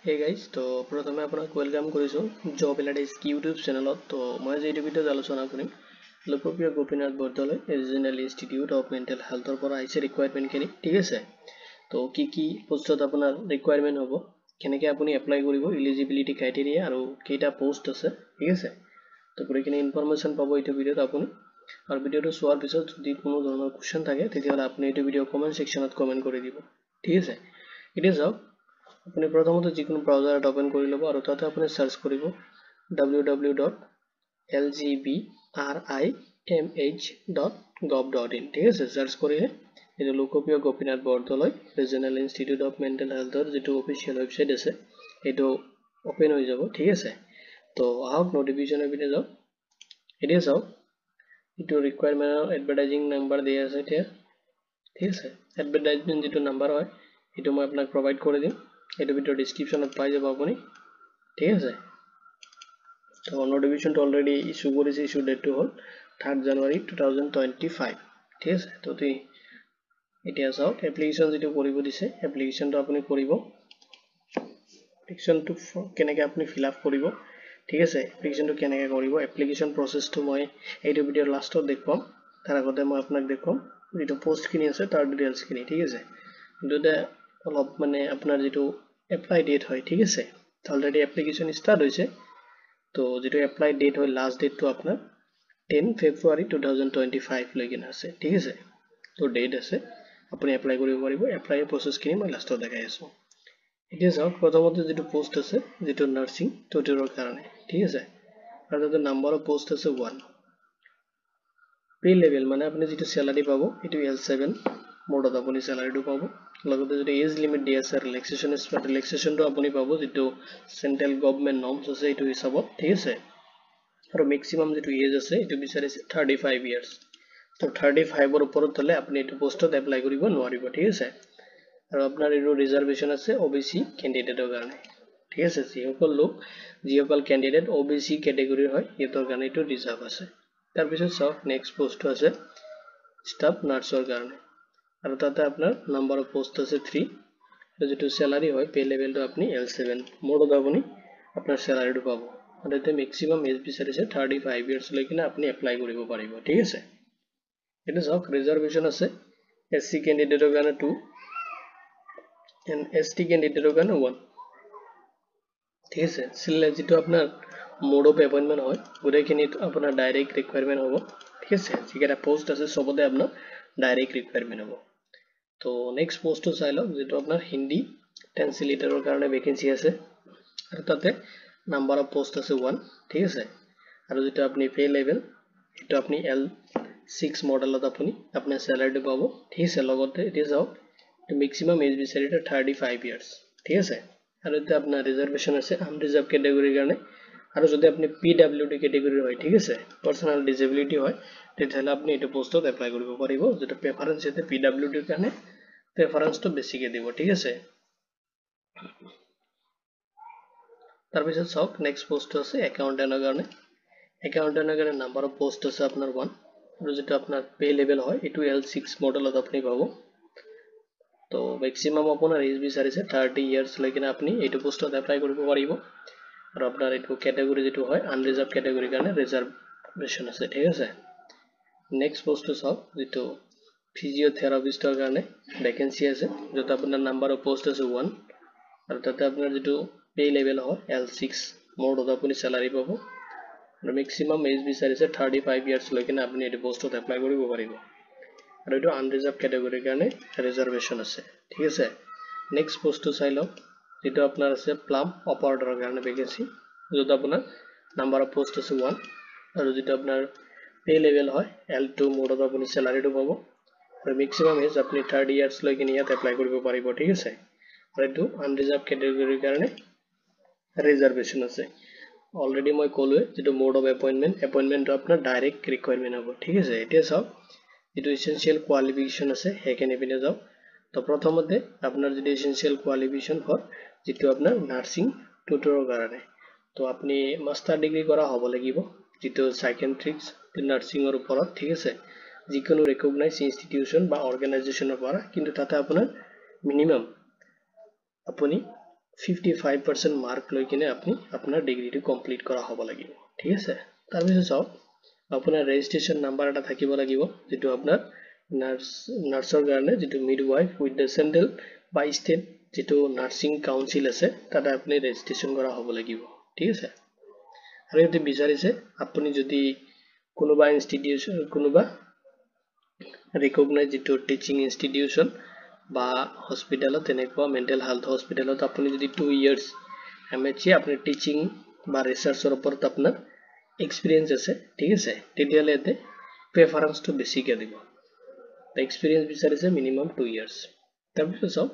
Hey guys, তো প্ৰথমে আপোনাক ওয়েলকাম কৰিছো জব এলাইডেস ইউটিউব চেনেলত। তো মই যে এই ভিডিঅ'ত আলোচনা কৰিম Lokopriya Gopinath Bordoloi regional institute of mental হেল্থৰ পৰা আহিছে ৰিকুৱাৰমেণ্ট খিনি, ঠিক আছে। তো কি পোষ্টত আপোনাৰ ৰিকুৱাৰমেণ্ট হ'ব, কেনেকৈ আপুনি এপ্লাই কৰিব, এলিজিবিলিটি ক্ৰাইটেৰিয়া আৰু কেইটা পোষ্ট আছে, ঠিক আছে। তো গোটেইখিনি ইনফৰমেশ্যন পাব এইটো ভিডিঅ'ত আপুনি। আৰু ভিডিঅ'টো চোৱাৰ পিছত যদি কোনো ধৰণৰ কোৱেশ্চন থাকে তেতিয়াহ'লে আপুনি এইটো ভিডিঅ' কমেণ্ট ছেকশ্যনত কমেণ্ট কৰি দিব, ঠিক আছে। এতিয়া চাওক, আপুনি প্ৰথমতে যিকোনো ব্ৰাউজাৰ এটা ওপেন কৰি ল'ব আৰু তাতে আপুনি সাৰ্চ কৰিব www.lgbrimh.gov.in, ঠিক আছে। সাৰ্চ কৰিলে এইটো Lokopriya Gopinath Bordoloi regional institute of mental হেল্থৰ যিটো অফিচিয়েল ৱেবছাইট আছে সেইটো ওপেন হৈ যাব, ঠিক আছে। তো আহক নটিফিকেশ্যনৰ পিনে যাওক। এতিয়া চাওক, এইটো ৰিকুৱাৰমেণ্টৰ এডভাৰটাইজিং নাম্বাৰ দিয়া আছে এতিয়া, ঠিক আছে। এডভাৰটাইজমেণ্ট যিটো নাম্বাৰ হয় সেইটো মই আপোনাক প্ৰভাইড কৰি দিম, এইটো ভিডিঅ' ডিসক্ৰিপশনত পাই যাব আপুনি, ঠিক আছে। তো নোটিফিকেশনটো অলৰেডি ইস্যু কৰিছে, ইস্যু ডেটটো হ'ল 3 জানুৱাৰী 2025, ঠিক আছে। তো এতিয়া চাওক, এপ্লিকেশ্যন যিটো কৰিব দিছে এপ্লিকেশ্যনটো আপুনি কৰিব, এপ্লিকেশ্যনটো কেনেকৈ আপুনি ফিল আপ কৰিব, ঠিক আছে। এপ্লিকেশ্যনটো কেনেকৈ কৰিব, এপ্লিকেশ্যন প্ৰচেছটো মই এইটো ভিডিঅ'ৰ লাষ্টত দেখুৱাম। তাৰ আগতে মই আপোনাক দেখুৱাম যিটো পোষ্টখিনি আছে তাৰ ডিটেইলছখিনি, ঠিক আছে। কিন্তু অলপ মানে আপোনাৰ যিটো এপ্লাই ডেট হয়, ঠিক আছে, অলৰেডি এপ্লিকেশ্যন ষ্টাৰ্ট হৈছে। তো যিটো এপ্লাই ডেট হয় লাষ্ট ডেটটো আপোনাৰ 10 ফেব্ৰুৱাৰী 2025 লৈকে আছে, ঠিক আছে। তো ডেট আছে, আপুনি এপ্লাই কৰিব পাৰিব। এপ্লাই প্ৰচেছখিনি মই লাষ্টত দেখাই আছোঁ। এতিয়া চাওক, প্ৰথমতে যিটো পোষ্ট আছে যিটো নাৰ্ছিং টিউটৰৰ কাৰণে, ঠিক আছে। আৰু তাতে নাম্বাৰ অফ পোষ্ট আছে 1। পে লেভেল মানে আপুনি যিটো চেলাৰি পাব এইটো L7 মোডত আপুনি চেলাৰিটো পাব। লগতে যদি এজ লিমিট দিয়া আছে ৰিলেক্সেশ্যনটো আপুনি পাব যিটো চেন্ট্ৰেল গভৰ্ণমেণ্ট নৰ্মছ আছে এইটো হিচাপত, ঠিক আছে। আৰু মেক্সিমাম যিটো এজ আছে এইটো বিচাৰিছে 35 ইয়াৰ্ছ। তো 35ৰ ওপৰত হ'লে আপুনি এইটো পোষ্টত এপ্লাই কৰিব নোৱাৰিব, ঠিক আছে। আৰু আপোনাৰ এইটো ৰিজাৰ্ভেশ্যন আছে OBC কেণ্ডিডেটৰ কাৰণে, ঠিক আছে। যিসকল কেণ্ডিডেট OBC কেটেগৰীৰ হয় সিহঁতৰ কাৰণে এইটো ৰিজাৰ্ভ আছে। তাৰপিছত চাওক, নেক্সট পোষ্টটো আছে ষ্টাফ নাৰ্ছৰ কাৰণে, আৰু তাতে আপোনাৰ নাম্বাৰ অফ পোষ্ট আছে 3। যিটো চেলাৰি হয় পে লেভেলটো আপুনি L7 মোডত আপুনি আপোনাৰ চেলাৰিটো পাব। আৰু এতিয়া মেক্সিমাম এজ বিচাৰিছে 35 ইয়াৰ্ছ লৈকে আপুনি এপ্লাই কৰিব পাৰিব, ঠিক আছে। এতিয়া চাওক, ৰিজাৰ্ভেশ্যন আছে SC কেণ্ডিডেটৰ কাৰণে 2 এণ্ড ST কেণ্ডিডেটৰ কাৰণে 1, ঠিক আছে। যিটো আপোনাৰ মোড অফ এপইণ্টমেণ্ট হয় গোটেইখিনিত আপোনাৰ ডাইৰেক্ট ৰিকুৱাৰমেণ্ট হ'ব, ঠিক আছে। যিকেইটা পোষ্ট আছে চবতে আপোনাৰ ডাইৰেক্ট ৰিকুৱাৰমেণ্ট হ'ব। তো নেক্সট পোষ্টটো চাই লওক, যিটো আপোনাৰ হিন্দী ট্ৰান্সলেটৰৰ কাৰণে ভেকেঞ্চি আছে, আৰু তাতে নাম্বাৰ অফ পোষ্ট আছে 1, ঠিক আছে। আৰু যিটো আপুনি পে লেভেল সেইটো আপুনি L6 মডেলত আপুনি আপোনাৰ চেলাৰিটো পাব, ঠিক আছে। লগতে এতিয়া চাওক, মেক্সিমাম এজ বিচাৰিছে 35 ইয়াৰ্ছ, ঠিক আছে। আৰু এতিয়া আপোনাৰ ৰিজাৰ্ভেশ্যন আছে আনৰিজাৰ্ভ কেটেগৰীৰ কাৰণে। আৰু যদি আপুনি PWD কেটেগৰীৰ হয়, ঠিক আছে, পাৰ্চনেল ডিজেবিলিটি হয়, তেতিয়াহ'লে আপুনি এইটো পোষ্টত এপ্লাই কৰিব পাৰিব। যিটো প্ৰেফাৰেঞ্চ আছে PWDৰ কাৰণে প্ৰেফাৰেঞ্চটো বেছিকৈ দিব, ঠিক আছে। তাৰপিছত চাওক, নেক্সট পোষ্টটো আছে একাউণ্টেণ্টৰ কাৰণে। একাউণ্টেণ্টৰ কাৰণে নাম্বাৰ অফ পোষ্ট আছে আপোনাৰ 1, আৰু যিটো আপোনাৰ পে লেভেল হয় এইটো L6 মডেলত আপুনি পাব। তো মেক্সিমাম আপোনাৰ এজ বিচাৰিছে 30 ইয়াৰ্ছ লৈকে আপুনি এইটো পোষ্টত এপ্লাই কৰিব পাৰিব। আৰু আপোনাৰ এইটো কেটেগৰী যিটো হয় আনৰিজাৰ্ভ কেটেগৰীৰ কাৰণে ৰিজাৰ্ভেশ্যন আছে, ঠিক আছে। নেক্সট পোষ্টটো চাওক, যিটো ফিজিঅ'থেৰাপিষ্টৰ কাৰণে ভেকেঞ্চি আছে, য'ত আপোনাৰ নাম্বাৰ অফ পোষ্ট আছে 1, আৰু তাতে আপোনাৰ যিটো পে লেভেল হয় L6 মোডত আপুনি চেলাৰি পাব। আৰু মেক্সিমাম এজ বিচাৰিছে 35 ইয়াৰ্ছ লৈকে আপুনি এইটো পোষ্টত এপ্লাই কৰিব পাৰিব। আৰু এইটো আনৰিজাৰ্ভ কেটেগৰীৰ কাৰণে ৰিজাৰ্ভেশ্যন আছে, ঠিক আছে। নেক্সট পোষ্টটো চাই লওক, যিটো আপোনাৰ আছে প্লাম অপাৰেটৰৰ কাৰণে ভেকেঞ্চি, য'ত আপোনাৰ নাম্বাৰ অফ পোষ্ট আছে 1, আৰু যিটো আপোনাৰ পে লেভেল হয় L2 মোডত আপুনি চেলাৰিটো পাব। আৰু মেক্সিমাম এজ আপুনি 30 ইয়াৰ্ছ লৈকে ইয়াত এপ্লাই কৰিব পাৰিব, ঠিক আছে। আৰু এইটো আনৰিজাৰ্ভ কেটেগৰীৰ কাৰণে ৰিজাৰ্ভেশ্যন আছে। অলৰেডি মই ক'লোৱে যিটো মোড অফ এপইণ্টমেণ্টটো আপোনাৰ ডাইৰেক্ট ৰিকুৱাৰমেণ্ট হ'ব, ঠিক আছে। এতিয়া চাওক, যিটো এছেঞ্চিয়েল কোৱালিফিকেশ্যন আছে সেইখিনি পিনে যাওক। তো প্ৰথমতে আপোনাৰ যিটো এছেঞ্চিয়েল কোৱালিফিকেশ্যন হয় যিটো আপোনাৰ নাৰ্ছিং টিউটৰৰ কাৰণে, তো আপুনি মাষ্টাৰ ডিগ্ৰী কৰা হ'ব লাগিব যিটো সাইকেট্ৰিক্স নাৰ্ছিঙৰ ওপৰত, ঠিক আছে। যিকোনো ৰিকগনাইজ ইনষ্টিটিউশ্যন বা অৰ্গেনাইজেশ্যনৰ পৰা, কিন্তু তাতে আপোনাৰ মিনিমাম আপুনি 55% মাৰ্ক লৈ কিনে আপনি আপনাৰ ডিগ্ৰীটো কমপ্লিট কৰা হ'ব লাগিব ঠিক আছে তাৰ পিছত চাওক আপোনাৰ ৰেজিষ্ট্ৰেচন নাম্বাৰ এটা থাকিব লাগিব যেটো আপোনাৰ নাৰ্সৰ কাৰণে যেটো মিডৱাইফ উইথ দ্য চেন্ট্ৰেল বা ষ্টেট যেটো নাৰ্সিং কাউন্সিল আছে তাতে আপনি ৰেজিষ্ট্ৰেচন কৰা হ'ব লাগিব ঠিক আছে আৰু যদি বিচাৰিছে আপুনি যদি কোনোবা ইনষ্টিটিউশন কোনোবা ৰিকগনাইজ যেটো টিচিং ইনষ্টিটিউশন বা হস্পিটালত তেনেকুৱা মেন্টাল হেলথ হস্পিটালত আপুনি যদি 2 ইয়াৰ্স MHC আপনি টিচিং বা ৰিসাৰ্চৰ ওপৰত আপোনাৰ এক্সপেৰিয়েন্স আছে ঠিক আছে তেতিয়ালে এতে প্ৰেফাৰেন্সটো বেছিকে দিব the experience বিচাৰিছে মিনিমাম 2 ইয়াৰ্স তাৰপিছত চাওক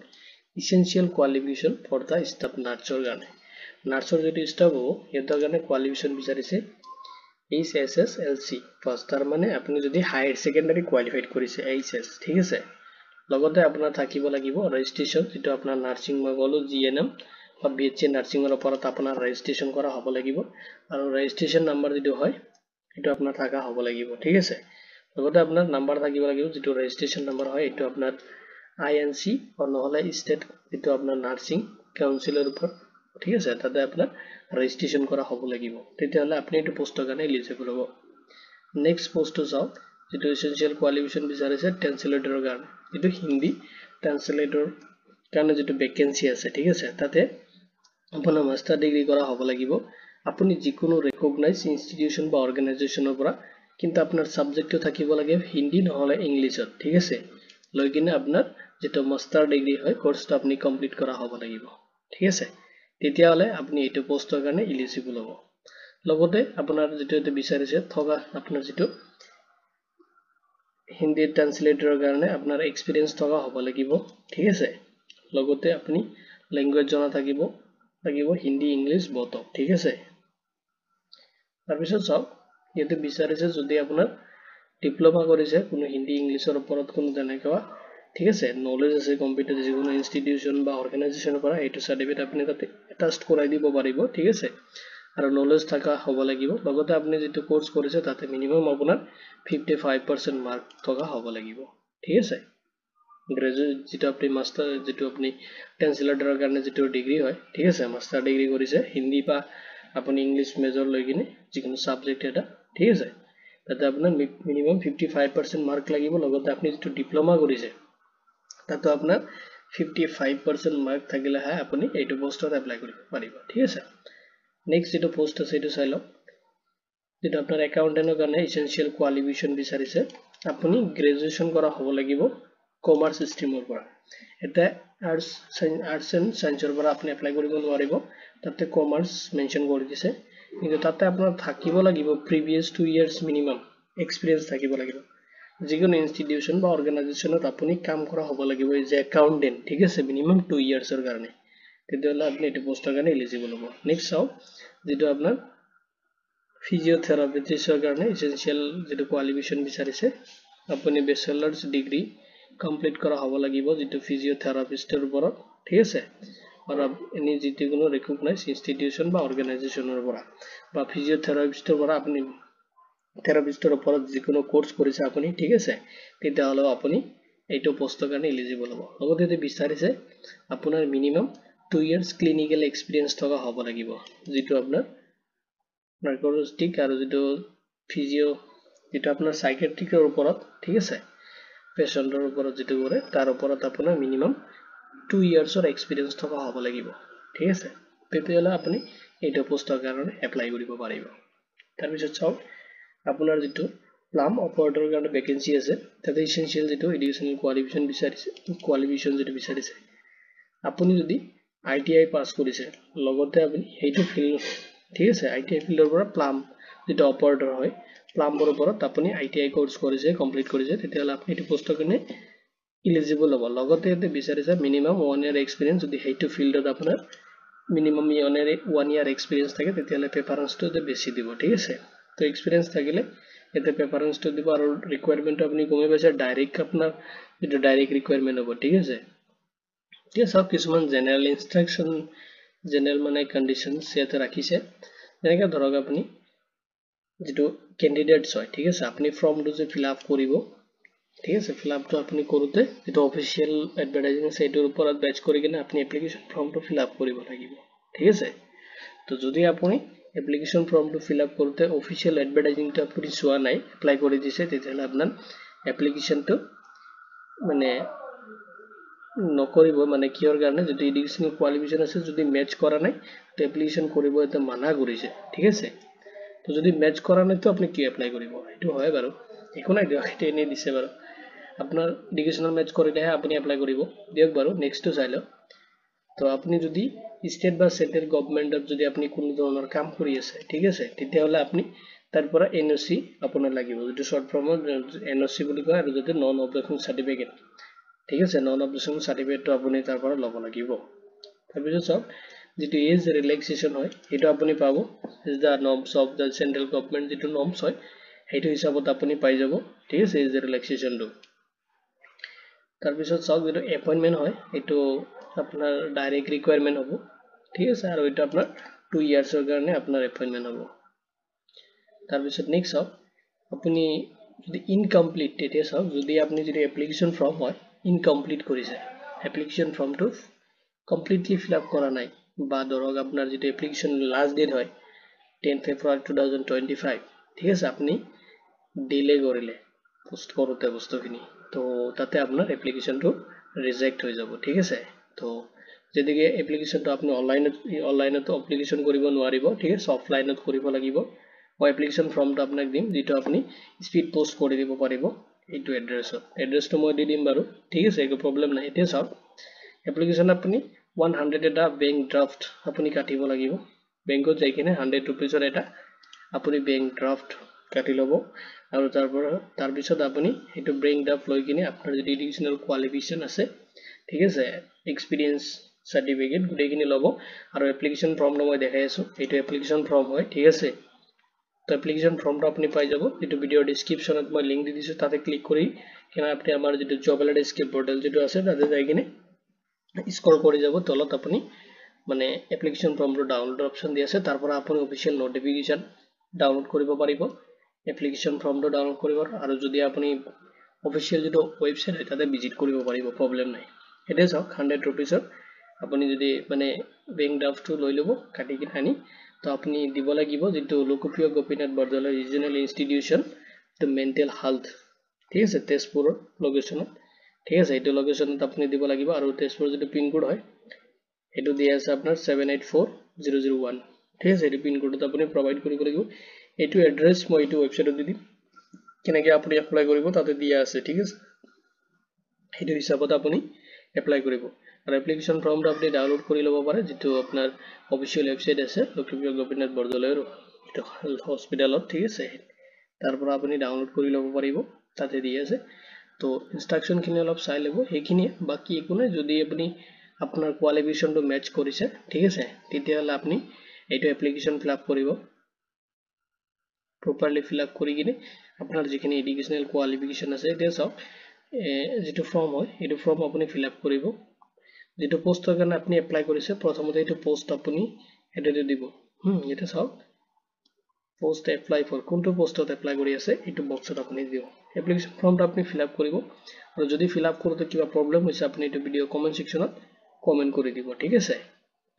essential qualification for the staff নাৰ্সৰ কাৰণে নাৰ্সৰ যদি ষ্টাফ হ'ব ইয়াৰ কাৰণে কোৱালিফিকেশন বিচাৰিছে HSSLC ফাৰ্স্ট তাৰ মানে আপুনি যদি হায়াৰ সেকেন্ডাৰী কোৱালিফাইড কৰিছে HS ঠিক আছে লগতে আপোনাৰ থাকিব লাগিব ৰেজিষ্ট্ৰেচন যেটো আপোনাৰ নাৰ্সিং মগলো GNM বা BHC নাৰ্সিংৰ ওপৰত আপোনাৰ ৰেজিষ্ট্ৰেচন কৰা হ'ব লাগিব আৰু ৰেজিষ্ট্ৰেচন নাম্বাৰ যেটো হয় এটো আপোনাৰ থাকা হ'ব লাগিব ঠিক আছে লগতে আপোনাৰ নাম্বাৰ থাকিব লাগিব যেটো ৰেজিষ্ট্ৰেচন নাম্বাৰ হয় এটো আপোনাৰ INC নহলে ষ্টেট যেটো আপোনাৰ নাৰ্সিং কাউন্সিলৰ ওপৰত ঠিক আছে তাতে আপোনাৰ ৰেজিষ্ট্ৰেচন কৰা হ'ব লাগিব তেতিয়ালে আপুনি এটো পোষ্টৰ কাৰণে এলিজিবল হ'ব নেক্সট পোষ্টটো চাওক যেটো এসেনশিয়াল কোৱালিফিকেশন বিচাৰিছে ট্ৰান্সলেটৰৰ কাৰণে যেটো হিন্দী ট্ৰান্সলেটৰ কাৰণে যেটো ভ্যাকেন্সি আছে ঠিক আছে তাতে আপোনাৰ মাস্টাৰ ডিগ্ৰী কৰা হ'ব লাগিব আপুনি যিকোনো ৰিকগনাইজ ইনষ্টিটিউশন বা অৰ্গানাইজেচনৰ পৰা কিন্তু আপোনাৰ সাবজেক্টটো থাকিব লাগে হিন্দী নহলে ইংলিছত ঠিক আছে লৈ কিনে আপোনাৰ যেটো মাস্টাৰ ডিগ্ৰী হয় কোৰ্সটো আপুনি কমপ্লিট কৰা হ'ব লাগিব ঠিক আছে তেতিয়ালে আপুনি এটো পোষ্টৰ কাৰণে এলিজিবল হ'ব লগতে আপোনাৰ যেটো এতে বিচাৰিছে থকা আপোনাৰ যেটো হিন্দী ট্ৰান্সলেটৰৰ কাৰণে আপোনাৰ এক্সপেৰিয়েন্স থকা হ'ব লাগিব ঠিক আছে লগতে আপুনি ল্যাঙ্গুৱেজ জনা থাকিব হিন্দী ইংলিশ both ঠিক আছে তাৰ পিছত চাওক ইয়াতে বিচাৰিছে যদি আপোনাৰ ডিপ্লোমা কৰিছে কোনো হিন্দী ইংলিশৰ ওপৰত কোনো তেনেকুৱা ঠিক আছে নলেজ আছে কম্পিউটাৰ যিকোনো ইনষ্টিটিউশন বা অৰ্গানাইজেচনৰ পৰা এটো সাৰ্টিফিকেট আপুনি তাতে এটাষ্ট কৰাই দিব পাৰিব ঠিক আছে আৰু নলেজ থাকা হ'ব লাগিব লগতে আপুনি যেটো কোৰ্স কৰিছে তাতে মিনিমাম আপোনাৰ 55% মাৰ্ক থকা হ'ব লাগিব ঠিক আছে গ্ৰেজুৱেট যেটো আপুনি মাস্টাৰ যেটো আপুনি ট্ৰান্সলেটৰৰ কাৰণে যেটো ডিগ্ৰী হয় ঠিক আছে মাস্টাৰ ডিগ্ৰী কৰিছে হিন্দী বা আপুনি ইংলিশ মেজৰ লৈ কিনে যিকোনো সাবজেক্ট এটা ঠিক আছে তাতে আপোনাৰ মিনিমাম 55% মাৰ্ক লাগিব লগতে আপুনি যেটো ডিপ্লোমা কৰিছে তাতে আপোনাৰ 55% মাৰ্ক থাকিলেহে আপুনি এইটো পোষ্টত এপ্লাই কৰিব পাৰিব ঠিক আছে নেক্সট যেটো পোষ্ট আছে এটো চাই লওক যেটো আপোনাৰ একাউন্টেন্টৰ কাৰণে এসেনশিয়াল কোৱালিফিকেশন বিচাৰিছে আপুনি গ্ৰেজুৱেচন কৰা হ'ব লাগিব কমাৰ্চ ষ্ট্ৰীমৰ পৰা এটা আৰ্টছ এণ্ড সায়েন্সৰ পৰা আপুনি এপ্লাই কৰিব নোৱাৰিব তাতে কমাৰ্চ মেনশন কৰি দিছে কিন্তু তাতে আপোনাৰ থাকিব লাগিব প্ৰিভিয়াস 2 ইয়াৰ্স মিনিমাম এক্সপেৰিয়েন্স থাকিব লাগিব যিকোনো ইনষ্টিটিউশন বা অৰ্গানাইজেচনত আপুনি কাম কৰা হ'ব লাগিব এজ একাউন্টেন্ট ঠিক আছে মিনিমাম 2 ইয়াৰ্সৰ কাৰণে তেতিয়ালে আপুনি এটো পোষ্টৰ কাৰণে এলিজিবল হ'ব নেক্সট চাও যেটো আপোনাৰ ফিজিওথেৰাপিস্টৰ কাৰণে এসেনশিয়াল যেটো কোৱালিফিকেশন বিচাৰিছে আপুনি ব্যাচেলাৰ্স ডিগ্ৰী কমপ্লিট কৰা হ'ব লাগিব যেটো ফিজিওথেৰাপিস্টৰ ওপৰত ঠিক আছে আৰু এনি যিকোনো ৰিকগনাইজ ইনষ্টিটিউশন বা অৰ্গানাইজেচনৰ পৰা বা ফিজিওথেৰাপিস্টৰ পৰা আপুনি থেৰাপিস্টৰ ওপৰত যিকোনো কোৰ্স কৰিছে আপুনি ঠিক আছে তেতিয়ালে আপুনি এইটো পোষ্টৰ কাৰণে এলিজিবল হ'ব লগতে বিচাৰিছে আপোনাৰ মিনিমাম 2 ইয়াৰ্স ক্লিনিক্যাল এক্সপেৰিয়েন্স থকা হ'ব লাগিব যেটো আপোনাৰ নাৰ্কোলজিক আৰু যেটো ফিজিও যেটো আপোনাৰ সাইকিয়াট্ৰিকৰ ওপৰত ঠিক আছে পেশেন্টৰ ওপৰত যেটো কৰে তাৰ ওপৰত আপোনাৰ মিনিমাম 2 ইয়াৰ্সৰ এক্সপেৰিয়েন্স থকা হ'ব লাগিব ঠিক আছে তেতিয়ালে আপুনি এইটো পোষ্টৰ কাৰণে এপ্লাই কৰিব পাৰিব তাৰ পিছত চাওক আপোনাৰ যেটো প্লাম অপাৰেটৰৰ কাৰণে ভ্যাকেন্সি আছে তাতে এসেনশিয়াল যেটো এডুকেশনাল কোৱালিফিকেশন যেটো বিচাৰিছে আপুনি যদি ITI পাস কৰিছে লগতে আপুনি এইটো ফিল্ড ঠিক আছে ITI ফিল্ডৰ পৰা প্লাম যেটো অপাৰেটৰ হয় প্লামৰ ওপৰত আপুনি ITI কোৰ্স কৰিছে কমপ্লিট কৰিছে তেতিয়ালে আপুনি এটো পোষ্টৰ কাৰণে এলিজিবল হ'ব লগতে এতে বিচাৰিছে মিনিমাম 1 ইয়াৰ এক্সপেৰিয়েন্স যদি এইটো ফিল্ডত আপোনাৰ মিনিমাম 1 ইয়াৰ এক্সপেৰিয়েন্স থাকে তেতিয়ালে প্ৰেফাৰেন্সটো বেছি দিব ঠিক আছে তো এক্সপেৰিয়েন্স থাকিলে এতে প্ৰেফাৰেন্সটো দিব আৰু ৰিকোয়াৰমেন্ট আপুনি গমে পাইছে ডাইৰেক্ট আপোনাৰ যেটো ডাইৰেক্ট ৰিকোয়াৰমেন্ট হ'ব ঠিক আছে ঠিক আছে কিছুমান জেনাৰেল ইনষ্ট্ৰাকচন জেনাৰেল মানে কন্ডিশনস ইয়াতে ৰাখিছে যেনেকৈ ধৰক আপুনি যেটো ক্যান্ডিডেটস হয় ঠিক আছে আপুনি ফৰ্মটো যে ফিল আপ কৰিব ঠিক আছে ফিলআপটো আপুনি কৰোতে যেটো অফিচিয়েল এডভাৰটাইজিং আছে এটোৰ ওপৰত বেচ কৰি কিনে আপুনি এপ্লিকেশন ফৰ্মটো ফিলআপ কৰিব লাগিব ঠিক আছে তো যদি আপুনি এপ্লিকেশন ফৰ্মটো ফিলআপ কৰোতে অফিচিয়েল এডভাৰটাইজিংটো আপুনি চোৱা নাই এপ্লাই কৰি দিছে তেতিয়াহলে আপোনাৰ এপ্লিকেশনটো মানে নকৰিব মানে কিহৰ কাৰণে যদি এডুকেশনাল কোৱালিফিকেশন আছে যদি মেচ কৰা নাই তো এপ্লিকেশন কৰিব এটা মানা কৰিছে ঠিক আছে তো যদি মেচ কৰা নাই তো আপুনি কি এপ্লাই কৰিব এটো হয় বাৰু একো নাই দিয়ক এটা এনে দিছে বাৰু আপনাৰ এডুকেশনাল মেচ কৰিলেহে আপুনি এপ্লাই কৰিব দিয়ক বাৰু নেক্সটটো চাই লও তো আপুনি যদি স্টেট বা সেন্ট্ৰাল গভৰ্নমেন্টত যদি আপুনি কোনো ধৰণৰ কাম কৰি আছে ঠিক আছে তেতিয়াহলে আপুনি তাৰ পৰা এনওসি আপোনাৰ লাগিব যেটো শৰ্ট ফৰ্মত এনওসি বুলি কয় আৰু যেটো নন অবজেকশন সাৰ্টিফিকেট ঠিক আছে নন অবজেকশন সাৰ্টিফিকেটটো আপুনি তাৰ পৰা ল'ব লাগিব তাৰপিছত সব যেটো এজ ৰিলেক্সেশন হয় এটো আপুনি পাব is the norms of the central government যেটো নর্মস হয় সেইটো হিচাপত আপুনি পাই যাব ঠিক আছে এজ ৰিলেক্সেশনটো তাৰপিছত সব যেটো এপয়েন্টমেন্ট হয় এটো আপোনাৰ ডাইৰেক্ট ৰিকোয়াৰমেন্ট হ'ব ঠিক আছে আৰু এটা আপোনাৰ 2 ইয়াৰ্সৰ কাৰণে আপোনাৰ এপয়েন্টমেন্ট হ'ব তাৰপিছত নেক্সট সব আপুনি যদি ইনকমপ্লিট তেতিয়া সব যদি আপুনি যদি এপ্লিকেশন ফর্ম হয় ইনকমপ্লিট কৰিছে এপ্লিকেশন ফৰ্মটো কমপ্লিটলি ফিল আপ কৰা নাই বা ধৰক আপোনাৰ যদি এপ্লিকেশন লাষ্ট ডেট হয় 10 ফেব্ৰুৱাৰী 2025 ঠিক আছে আপনি ডিলে কৰিলে পোস্ট কৰোতে বস্তুখিনি তো তাতে আপোনাৰ এপ্লিকেশনটো ৰিজেক্ট হৈ যাব ঠিক আছে তো যেদিকে এপ্লিকেশনটো আপনি অনলাইনত এপ্লিকেশন কৰিব নোৱাৰিব ঠিক আছে অফলাইনত কৰিব লাগিব মই এপ্লিকেশন ফৰ্মটো আপোনাক দিম যেটো আপুনি স্পিড পোস্ট কৰি দিব পাৰিব এইটো এড্ৰেছটো মই দি দিম বাৰু ঠিক আছে একো প্ৰবলেম নাই এতিয়া চাওক এপ্লিকেশন আপুনি 100 এটা বেংক ড্ৰাফট আপুনি কাটিব লাগিব বেংকত যাই কিনে 100 रुपीसৰ এটা আপুনি বেংক ড্ৰাফট কাটি লব আৰু তাৰ পিছত আপুনি এটো বেংক ড্ৰাফট লৈ কিনে আপোনাৰ যদি এডুকেশনাল কোৱালিফিকেশন আছে ঠিক আছে এক্সপেৰিয়েন্স সাৰ্টিফিকেট গুটেখিনি লব আৰু এপ্লিকেশন ফৰ্মটো মই দেখাই আছো এটো এপ্লিকেশন ফৰ্ম হয় ঠিক আছে তো এপ্লিকেশন ফৰ্মটো আপুনি পাই যাব এটো ভিডিঅ ডেসক্ৰিপচনত মই লিংক দি দিছো তাতে ক্লিক কৰি কিনে আপুনি আমাৰ যেটো জব এলাৰ্ট স্কিল পোৰ্টেল যেটো আছে তাতে যাই কিনে স্ক্ৰল কৰি যাব তলত আপুনি মানে এপ্লিকেশন ফৰ্মটো ডাউনলোড অপচন দি আছে তাৰ পৰা আপুনি অফিচিয়েল নোটিফিকেশন ডাউনলোড কৰিব পাৰিব এপ্লিকেশন ফৰ্মটো ডাউনলোড কৰিব আৰু যদি আপুনি অফিচিয়েল যেটো ওয়েবসাইট হয় তাতে ভিজিট কৰিব পাৰিব প্ৰবলেম নাই এটা চাওক 100 रुपीसৰ আপুনি যদি মানে বেংক ড্ৰাফটটো লৈ লব কাটি কিনে আনি তো আপুনি দিব লাগিব যেটো Lokopriya Gopinath Bordoloi regional institution to mental health ঠিক আছে তেজপুৰৰ লোকেশনত ঠিক আছে এইটো লোকেশনত আপুনি দিব লাগিব আৰু তেজপুৰৰ যেটো পিন কোড হয় এটো দিয়া আছে আপোনাৰ 784001 ঠিক আছে এই পিন কোডটো আপুনি প্ৰভাইড কৰিব লাগিব এটো এড্ৰেছ মই এটো ওয়েবসাইটত দি দিম কেনেকৈ আপুনি এপ্লাই কৰিব তাতে দিয়া আছে ঠিক আছে এটো হিচাপত আপুনি এপ্লাই কৰিব আৰু এপ্লিকেশন ফৰ্মটো আপুনি ডাউনলোড কৰি ল'ব পাৰে যেটো আপোনাৰ অফিচিয়েল ওয়েবসাইট আছে লোকপ্ৰিয় গোপীনাথ বৰদলৈৰ হস্পিটালত ঠিক আছে তাৰ পৰা আপুনি ডাউনলোড কৰি ল'ব পাৰিব তাতে দিয়া আছে তো ইনস্ট্ৰাকশন খিনি অলপ চাই লব এইখিনি বাকি একো নাই যদি আপুনি আপোনাৰ কোৱালিফিকেশনটো মেচ কৰিছে ঠিক আছে তেতিয়াহলে আপুনি এইটো এপ্লিকেশন ফিলআপ কৰিব properly fill up কৰি কিনে আপোনাৰ যিখিনি এডুকেশনাল কোৱালিফিকেশন আছে এতিয়া চাওক যেটো ফৰ্ম হয় এটো ফৰ্ম আপুনি ফিল আপ কৰিব যেটো পোষ্টৰ কাৰণে আপুনি এপ্লাই কৰিছে প্ৰথমতে এটো পোষ্ট আপুনি এটো দিব এটা চাওক পোষ্ট এপ্লাই ফৰ কোনটো পোষ্টত এপ্লাই কৰি আছে এটো বক্সত আপুনি দিও এপ্লিকেশন ফৰ্মটো আপুনি ফিল আপ কৰিব আৰু যদি ফিল আপ কৰোতে কিবা প্ৰবলেম হৈছে আপুনি এটো ভিডিও কমেন্ট সেকশনত কমেন্ট কৰি দিব ঠিক আছে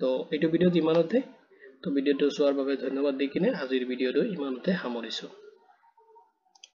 তো এটো ভিডিও ইমানতে তো ভিডিওটো চোৱাৰ বাবে ধন্যবাদ দি কিনে আজিৰ ভিডিওটো ইমানতে সামৰিছো